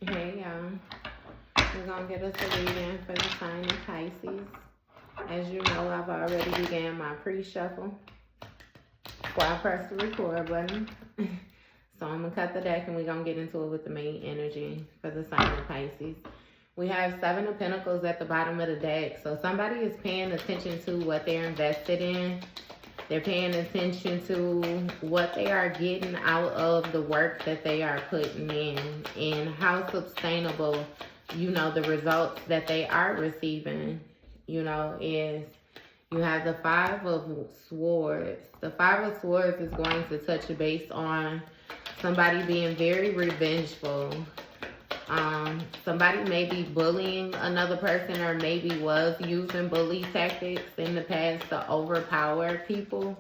Hey y'all, we're gonna get us a reading for the sign of Pisces. As you know, I've already began my pre-shuffle before I press the record button. So I'm gonna cut the deck and we're gonna get into it with the main energy for the sign of Pisces. We have Seven of Pentacles at the bottom of the deck. So somebody is paying attention to what they're invested in. They're paying attention to what they are getting out of the work that they are putting in and how sustainable, the results that they are receiving, is you have the Five of Swords. The Five of Swords is going to touch base on somebody being very revengeful. Somebody may be bullying another person or maybe was using bully tactics in the past to overpower people.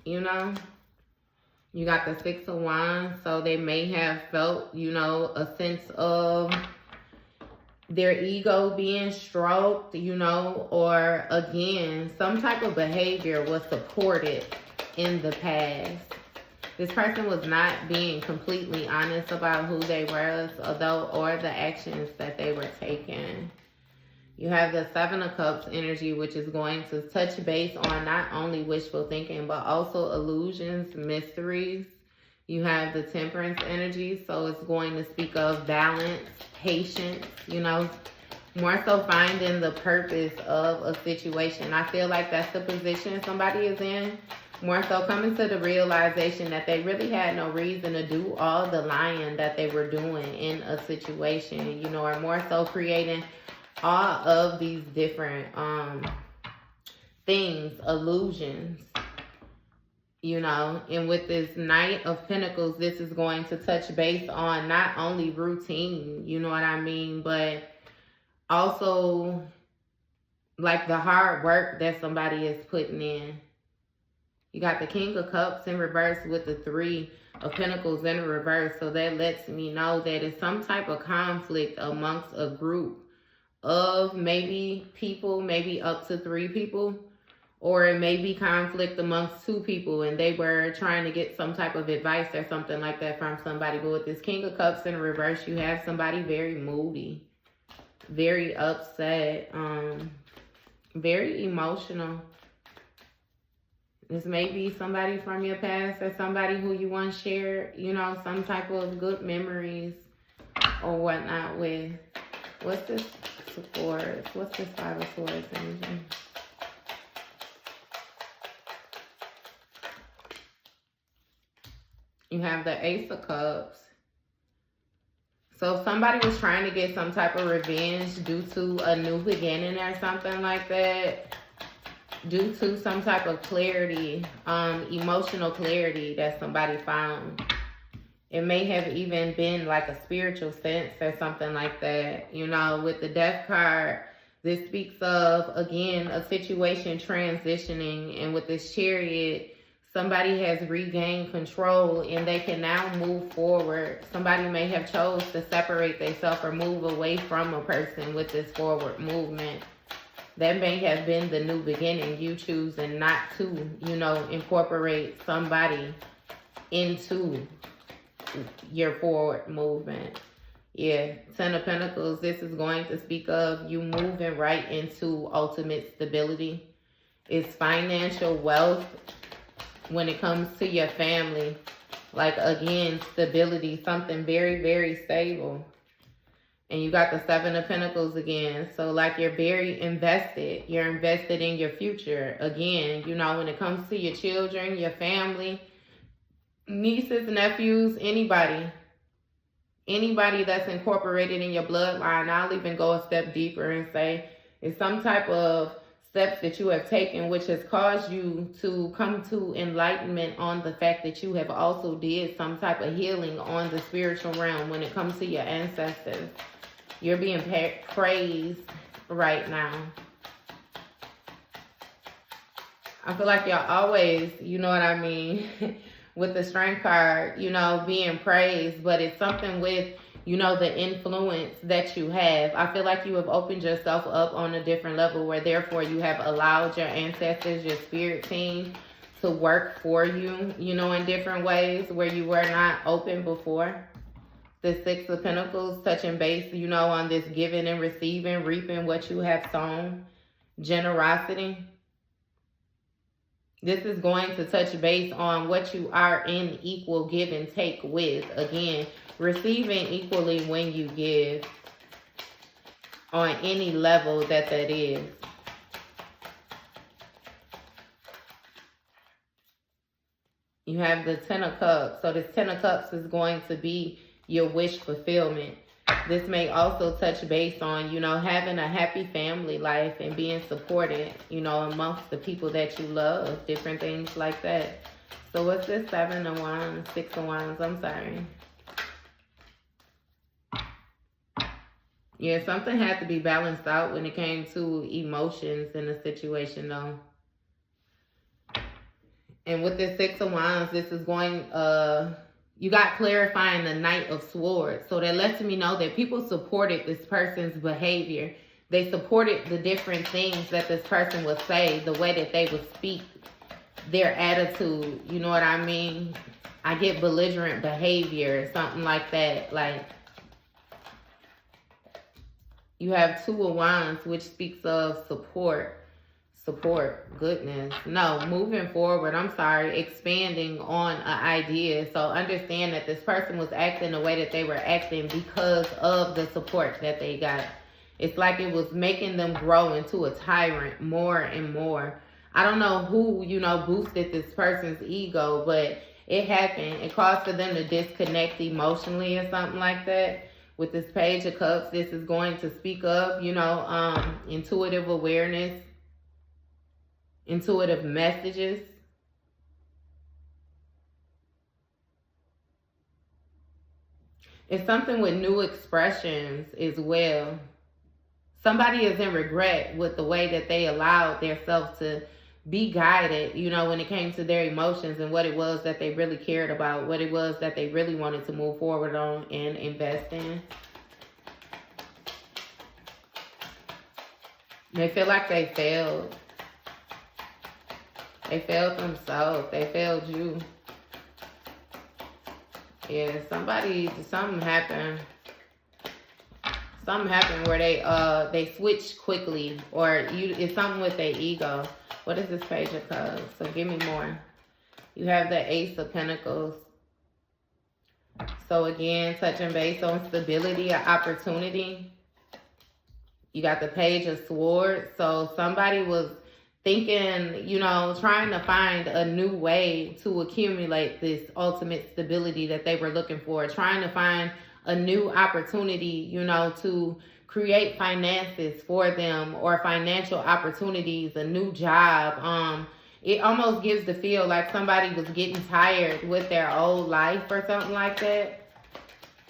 You got the Six of Wands, so they may have felt, a sense of their ego being stroked, or again, some type of behavior was supported in the past. This person was not being completely honest about who they were, or the actions that they were taking. You have the Seven of Cups energy, which is going to touch base on not only wishful thinking, but also illusions, mysteries. You have the Temperance energy, so it's going to speak of balance, patience, more so finding the purpose of a situation. I feel like that's the position somebody is in. More so coming to the realization that they really had no reason to do all the lying that they were doing in a situation, or more so creating all of these different things, illusions, and with this Knight of Pentacles, this is going to touch base on not only routine, but also like the hard work that somebody is putting in. You got the King of Cups in reverse with the Three of Pentacles in reverse. So that lets me know that it's some type of conflict amongst a group of maybe people, maybe up to 3 people. Or it may be conflict amongst 2 people and they were trying to get some type of advice or something like that from somebody. But with this King of Cups in reverse, you have somebody very moody, very upset, very emotional. This may be somebody from your past or somebody who you once shared, some type of good memories or whatnot with. What's this Swords? What's this Five of Swords energy? You have the Ace of Cups. So if somebody was trying to get some type of revenge due to a new beginning or something like that, due to some type of clarity, emotional clarity that somebody found. It may have even been like a spiritual sense or something like that. With the Death card, this speaks of, again, a situation transitioning. And with this Chariot, somebody has regained control and they can now move forward. Somebody may have chose to separate themselves or move away from a person with this forward movement. That may have been the new beginning, you choosing not to, incorporate somebody into your forward movement. Yeah, Ten of Pentacles, this is going to speak of you moving right into ultimate stability. It's financial wealth when it comes to your family. Like, again, stability, something very, very stable. And you got the Seven of Pentacles again. So like you're very invested. You're invested in your future. Again, when it comes to your children, your family, nieces, nephews, anybody that's incorporated in your bloodline. I'll even go a step deeper and say it's some type of steps that you have taken which has caused you to come to enlightenment on the fact that you have also did some type of healing on the spiritual realm when it comes to your ancestors. You're being praised right now. I feel like you're always, with the Strength card, being praised, but it's something with, the influence that you have. I feel like you have opened yourself up on a different level where therefore you have allowed your ancestors, your spirit team to work for you, in different ways where you were not open before. The Six of Pentacles, touching base, you know, on this giving and receiving, reaping what you have sown. Generosity. This is going to touch base on what you are in equal give and take with. Again, receiving equally when you give on any level that is. You have the Ten of Cups. So this Ten of Cups is going to be your wish fulfillment. This may also touch base on, you know, having a happy family life and being supported, you know, amongst the people that you love, different things like that. So what's this? Seven of Wands, Six of Wands, I'm sorry. Yeah, something had to be balanced out when it came to emotions in the situation, though. And with this Six of Wands, this is going, you got clarifying the Knight of Swords. So that lets me know that people supported this person's behavior. They supported the different things that this person would say, the way that they would speak, their attitude. You know what I mean? I get belligerent behavior, something like that. Like, you have Two of Wands, which speaks of support. Goodness. No, moving forward, I'm sorry, expanding on an idea. So understand that this person was acting the way that they were acting because of the support that they got. It's like it was making them grow into a tyrant more and more. I don't know who, you know, boosted this person's ego, but it happened. It caused for them to disconnect emotionally or something like that. With this Page of Cups, this is going to speak of, you know, intuitive awareness, intuitive messages. It's something with new expressions as well. Somebody is in regret with the way that they allowed themselves to be guided, you know, when it came to their emotions and what it was that they really cared about, what it was that they really wanted to move forward on and invest in. They feel like they failed. They failed themselves. They failed you. Yeah, something happened. Something happened where they switched quickly, or it's something with their ego. What is this Page of Cups? So give me more. You have the Ace of Pentacles. So again, touching base on stability or opportunity. You got the Page of Swords. So somebody was thinking, you know, trying to find a new way to accumulate this ultimate stability that they were looking for, trying to find a new opportunity, you know, to create finances for them or financial opportunities, a new job. It almost gives the feel like somebody was getting tired with their old life or something like that.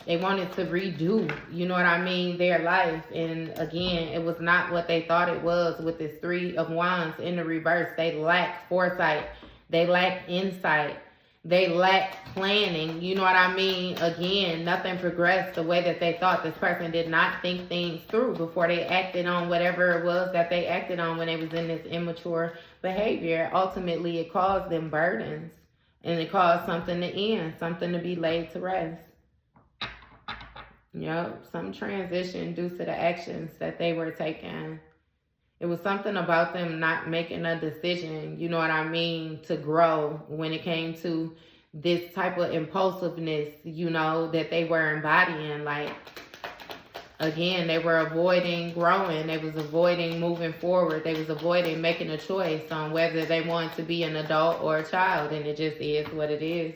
They wanted to redo, you know what I mean, their life. And again, it was not what they thought it was with this Three of Wands in the reverse. They lack foresight. They lack insight. They lack planning, you know what I mean? Again, nothing progressed the way that they thought. This person did not think things through before they acted on whatever it was that they acted on when they was in this immature behavior. Ultimately, it caused them burdens. And it caused something to end, something to be laid to rest. Yep, some transition due to the actions that they were taking. It was something about them not making a decision, you know what I mean, to grow when it came to this type of impulsiveness, you know, that they were embodying. Like, again, they were avoiding growing. They was avoiding moving forward. They was avoiding making a choice on whether they wanted to be an adult or a child. And it just is what it is.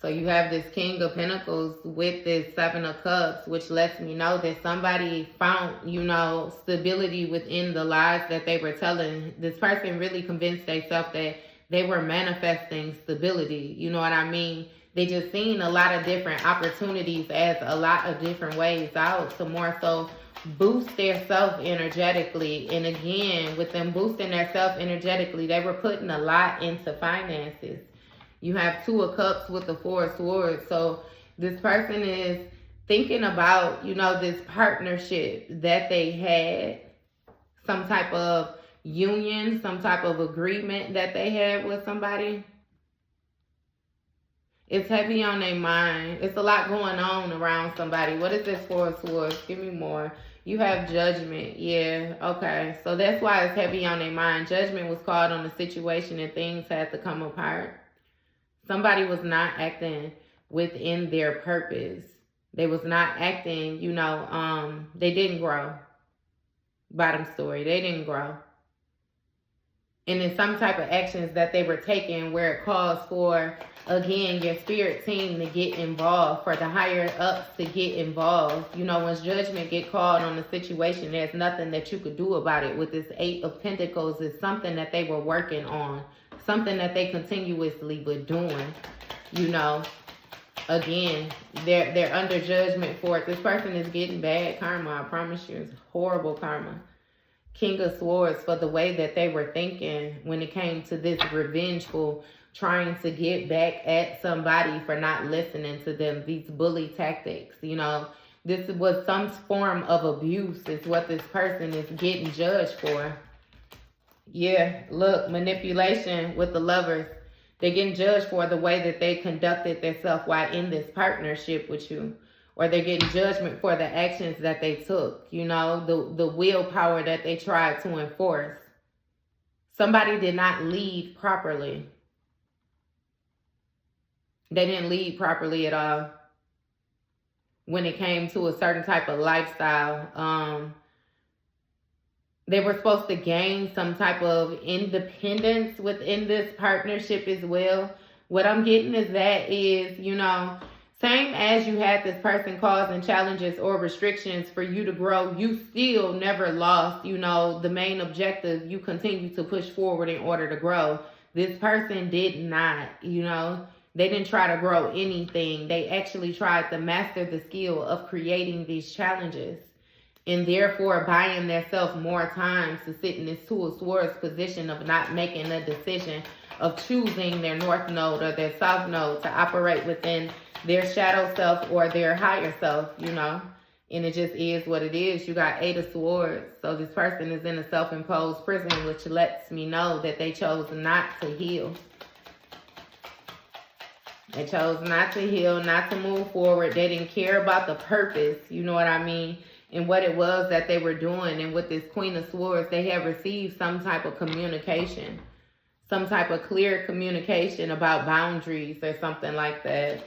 So you have this King of Pentacles with this Seven of Cups, which lets me know that somebody found, you know, stability within the lies that they were telling. This person really convinced themselves that they were manifesting stability. You know what I mean? They just seen a lot of different opportunities as a lot of different ways out to more so boost their self energetically. And again, with them boosting their self energetically, they were putting a lot into finances. You have Two of Cups with the Four of Swords. So this person is thinking about, you know, this partnership that they had, some type of union, some type of agreement that they had with somebody. It's heavy on their mind. It's a lot going on around somebody. What is this Four of Swords? Give me more. You have Judgment. Yeah, okay. So that's why it's heavy on their mind. Judgment was called on the situation and things had to come apart. Somebody was not acting within their purpose. They was not acting, they didn't grow. Bottom story. They didn't grow. And in some type of actions that they were taking where it calls for, again, your spirit team to get involved, for the higher ups to get involved. Once judgment get called on the situation, there's nothing that you could do about it. With this Eight of Pentacles, it's something that they were working on, something that they continuously were doing. Again, they're under judgment for it. This person is getting bad karma, I promise you. It's horrible karma. King of Swords, for the way that they were thinking when it came to this revengeful, trying to get back at somebody for not listening to them, these bully tactics. This was some form of abuse is what this person is getting judged for. Yeah, look, manipulation with the Lovers. They're getting judged for the way that they conducted themselves while in this partnership with you. Or they're getting judgment for the actions that they took. The willpower that they tried to enforce. Somebody did not lead properly. They didn't lead properly at all. When it came to a certain type of lifestyle. They were supposed to gain some type of independence within this partnership as well. What I'm getting is that is, same as you had this person causing challenges or restrictions for you to grow, you still never lost, the main objective. You continue to push forward in order to grow. This person did not, they didn't try to grow anything. They actually tried to master the skill of creating these challenges. And therefore buying themselves more time to sit in this Two of Swords position of not making a decision, of choosing their North Node or their South Node to operate within their shadow self or their higher self, And it just is what it is. You got Eight of Swords. So this person is in a self-imposed prison, which lets me know that they chose not to heal. They chose not to heal, not to move forward. They didn't care about the purpose, you know what I mean? And what it was that they were doing. And with this Queen of Swords, they have received some type of communication. Some type of clear communication about boundaries or something like that.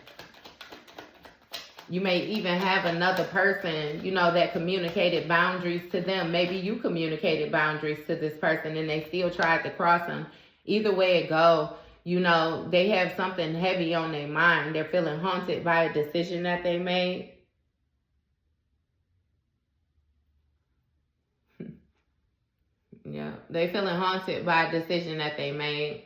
You may even have another person, that communicated boundaries to them. Maybe you communicated boundaries to this person and they still tried to cross them. Either way it go, they have something heavy on their mind. They're feeling haunted by a decision that they made. Yeah, they feeling haunted by a decision that they made.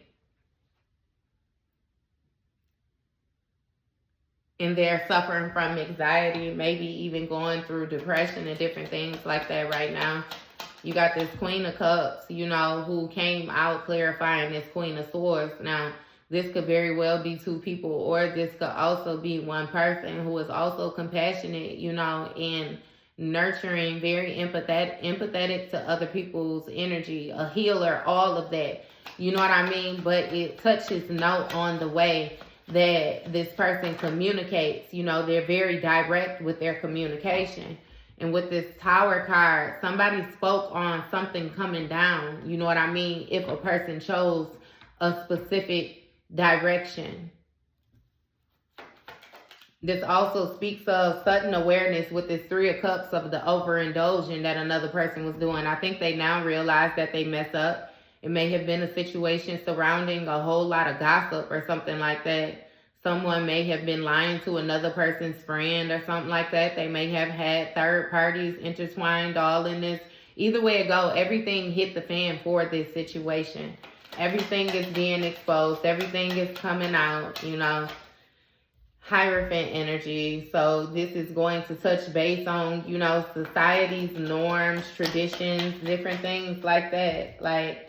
And they're suffering from anxiety, maybe even going through depression and different things like that right now. You got this Queen of Cups, who came out clarifying this Queen of Swords. Now, this could very well be two people, or this could also be one person who is also compassionate, and nurturing, very empathetic to other people's energy, a healer, all of that. You know what I mean? But it touches note on the way that this person communicates. They're very direct with their communication. And with this Tower card, somebody spoke on something coming down. You know what I mean? If a person chose a specific direction. This also speaks of sudden awareness with this Three of Cups of the overindulging that another person was doing. I think they now realize that they mess up. It may have been a situation surrounding a whole lot of gossip or something like that. Someone may have been lying to another person's friend or something like that. They may have had third parties intertwined all in this. Either way it go, everything hit the fan for this situation. Everything is being exposed. Everything is coming out, Hierophant energy. So this is going to touch base on, society's norms, traditions, different things like that. Like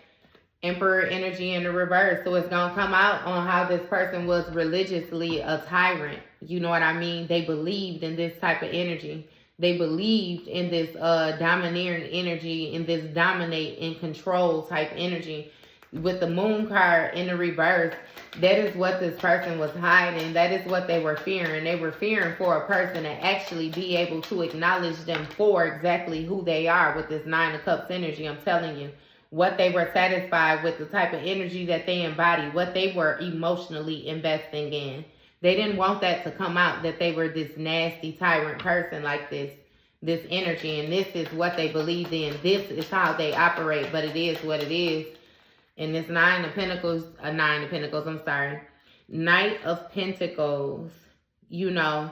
Emperor energy in the reverse. So it's going to come out on how this person was religiously a tyrant. You know what I mean? They believed in this type of energy. They believed in this domineering energy, in this dominate and control type energy. with the moon card in the reverse, that is what this person was hiding. That is what they were fearing. They were fearing for a person to actually be able to acknowledge them for exactly who they are with this Nine of Cups energy. I'm telling you, what they were satisfied with, the type of energy that they embody, what they were emotionally investing in. They didn't want that to come out, that they were this nasty tyrant person like this energy, and this is what they believed in. This is how they operate, but it is what it is. And this Nine of Pentacles, Knight of Pentacles, you know,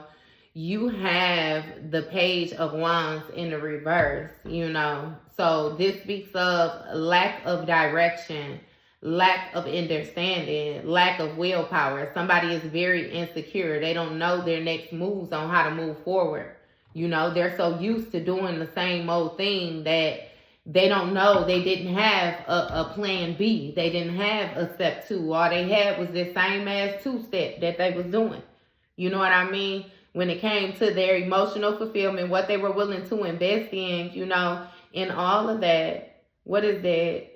you have the Page of Wands in the reverse, you know. So this speaks of lack of direction, lack of understanding, lack of willpower. Somebody is very insecure. They don't know their next moves on how to move forward. You know, they're so used to doing the same old thing that they don't know. They didn't have a plan B. They didn't have a step two. All they had was this same ass two-step that they was doing. You know what I mean? When it came to their emotional fulfillment, what they were willing to invest in, you know, in all of that. What is that?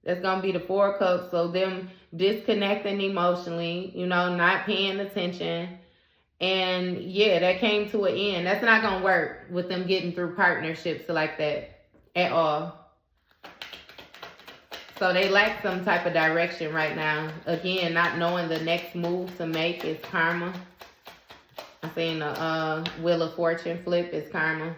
That's going to be the Four of Cups. So them disconnecting emotionally, you know, not paying attention. And yeah, that came to an end. That's not going to work with them getting through partnerships like that at all. So they lack some type of direction right now. Again, not knowing the next move to make is karma. I'm saying the Wheel of Fortune flip is karma.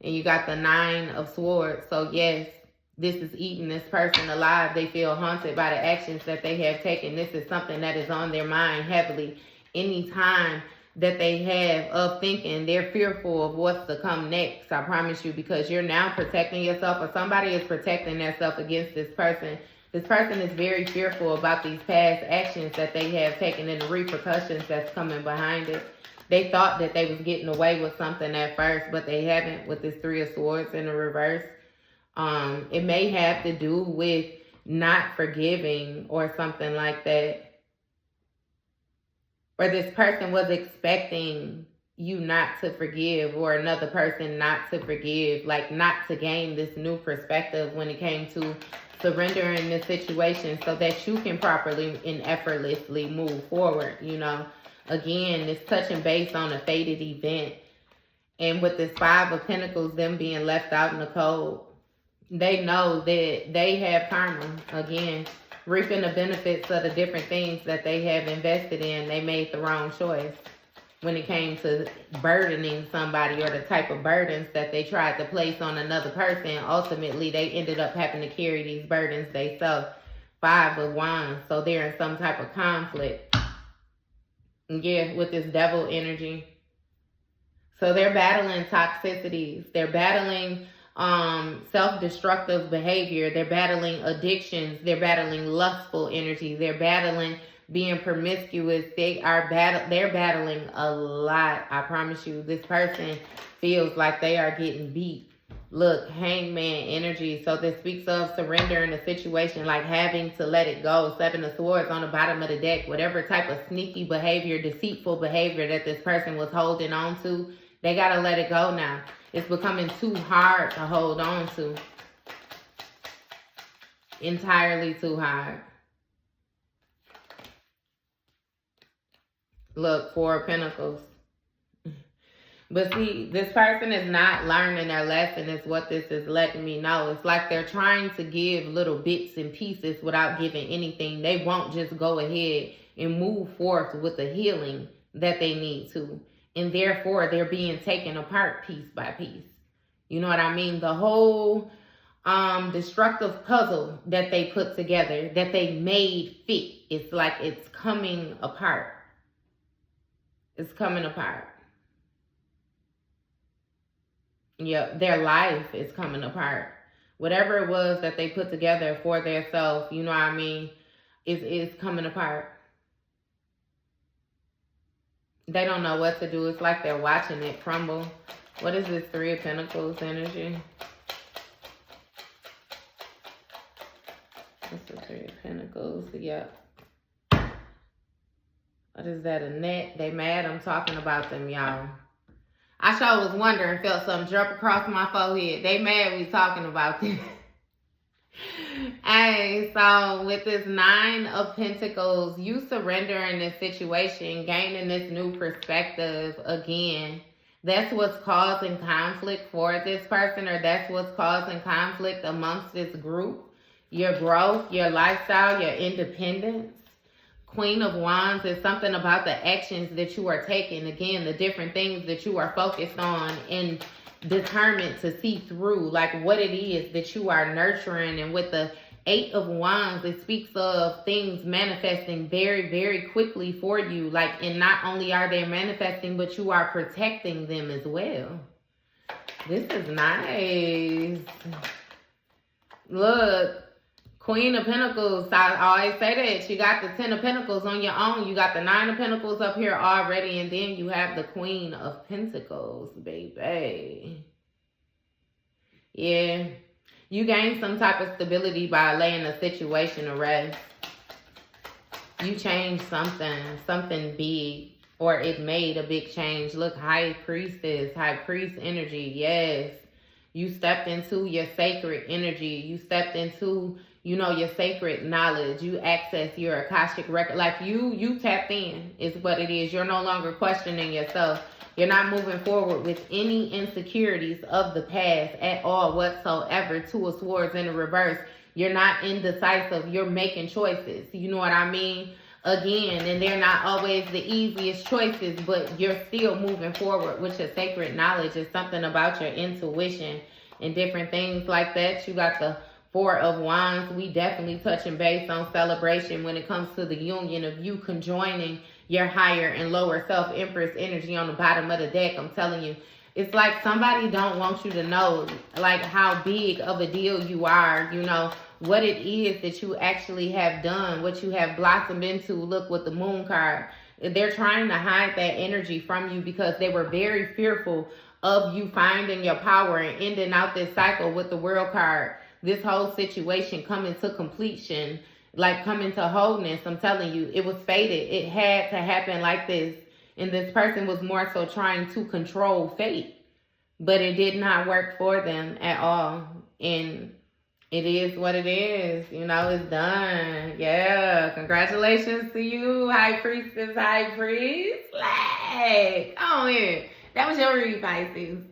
And you got the Nine of Swords. So yes, this is eating this person alive. They feel haunted by the actions that they have taken. This is something that is on their mind heavily. Anytime that they have of thinking, they're fearful of what's to come next. I promise you, because you're now protecting yourself, or somebody is protecting themselves against this person. This person is very fearful about these past actions that they have taken and the repercussions that's coming behind it. They thought that they was getting away with something at first, but they haven't with this Three of Swords in the reverse. It may have to do with not forgiving or something like that. Or this person was expecting you not to forgive, or another person not to forgive, like not to gain this new perspective when it came to surrendering the situation so that you can properly and effortlessly move forward, you know. Again, it's touching base on a fated event. And with this Five of Pentacles, them being left out in the cold, they know that they have karma. Again, reaping the benefits of the different things that they have invested in. They made the wrong choice when it came to burdening somebody, or the type of burdens that they tried to place on another person. Ultimately, they ended up having to carry these burdens themselves. Five of Wands. So they're in some type of conflict. Yeah, with this Devil energy. So they're battling toxicities. They're battling self-destructive behavior. They're battling addictions. They're battling lustful energy. They're battling being promiscuous. They're battling a lot. I promise you, this person feels like they are getting beat. Look, Hangman energy. So this speaks of surrendering a situation, like having to let it go. Seven of Swords on the bottom of the deck. Whatever type of sneaky behavior, deceitful behavior that this person was holding on to, they got to let it go now. It's becoming too hard to hold on to. Entirely too hard. Look, Four of Pentacles. But see, this person is not learning their lesson, is what this is letting me know. It's like they're trying to give little bits and pieces without giving anything. They won't just go ahead and move forth with the healing that they need to. And therefore, they're being taken apart piece by piece. You know what I mean? The whole destructive puzzle that they put together, that they made fit, it's like it's coming apart. It's coming apart. Yep, their life is coming apart. Whatever it was that they put together for their self, you know what I mean, is coming apart. They don't know what to do. It's like they're watching it crumble. What is this Three of Pentacles energy? What's the Three of Pentacles? Yep. What is that, a net? They mad I'm talking about them, y'all. I sure was wondering, felt something jump across my forehead. They mad we talking about them. Hey, so with this 9 of Pentacles, you surrender in this situation, gaining this new perspective again. That's what's causing conflict for this person, or that's what's causing conflict amongst this group. Your growth, your lifestyle, your independence. Queen of Wands is something about the actions that you are taking. Again, the different things that you are focused on and determined to see through, like what it is that you are nurturing. And with the 8 of Wands, it speaks of things manifesting very, very quickly for you. Like, and not only are they manifesting, but you are protecting them as well. This is nice. Look, Queen of Pentacles, I always say that. You got the 10 of Pentacles on your own. You got the 9 of Pentacles up here already. And then you have the Queen of Pentacles, baby. Yeah. You gain some type of stability by laying a situation to rest. You changed something big. Or it made a big change. Look, High Priestess, High Priest energy. Yes. You stepped into your sacred energy. You stepped into, you know, your sacred knowledge. You access your Akashic record. Like you tapped in is what it is. You're no longer questioning yourself. You're not moving forward with any insecurities of the past at all whatsoever. 2 of Swords in the reverse. You're not indecisive. You're making choices. You know what I mean? Again, and they're not always the easiest choices, but you're still moving forward with your sacred knowledge. It's something about your intuition and different things like that. You got the 4 of Wands. We definitely touching base on celebration when it comes to the union of you conjoining your higher and lower self. Empress energy on the bottom of the deck. I'm telling you, it's like somebody don't want you to know like how big of a deal you are, you know, what it is that you actually have done, what you have blossomed into. Look, with the Moon card, they're trying to hide that energy from you because they were very fearful of you finding your power and ending out this cycle with the World card. This whole situation coming to completion, like coming to wholeness. I'm telling you, it was fated. It had to happen like this. And this person was more so trying to control fate. But it did not work for them at all. And it is what it is. You know, it's done. Yeah. Congratulations to you, High Priestess, High Priest. Like, oh, yeah. That was your read, Pisces.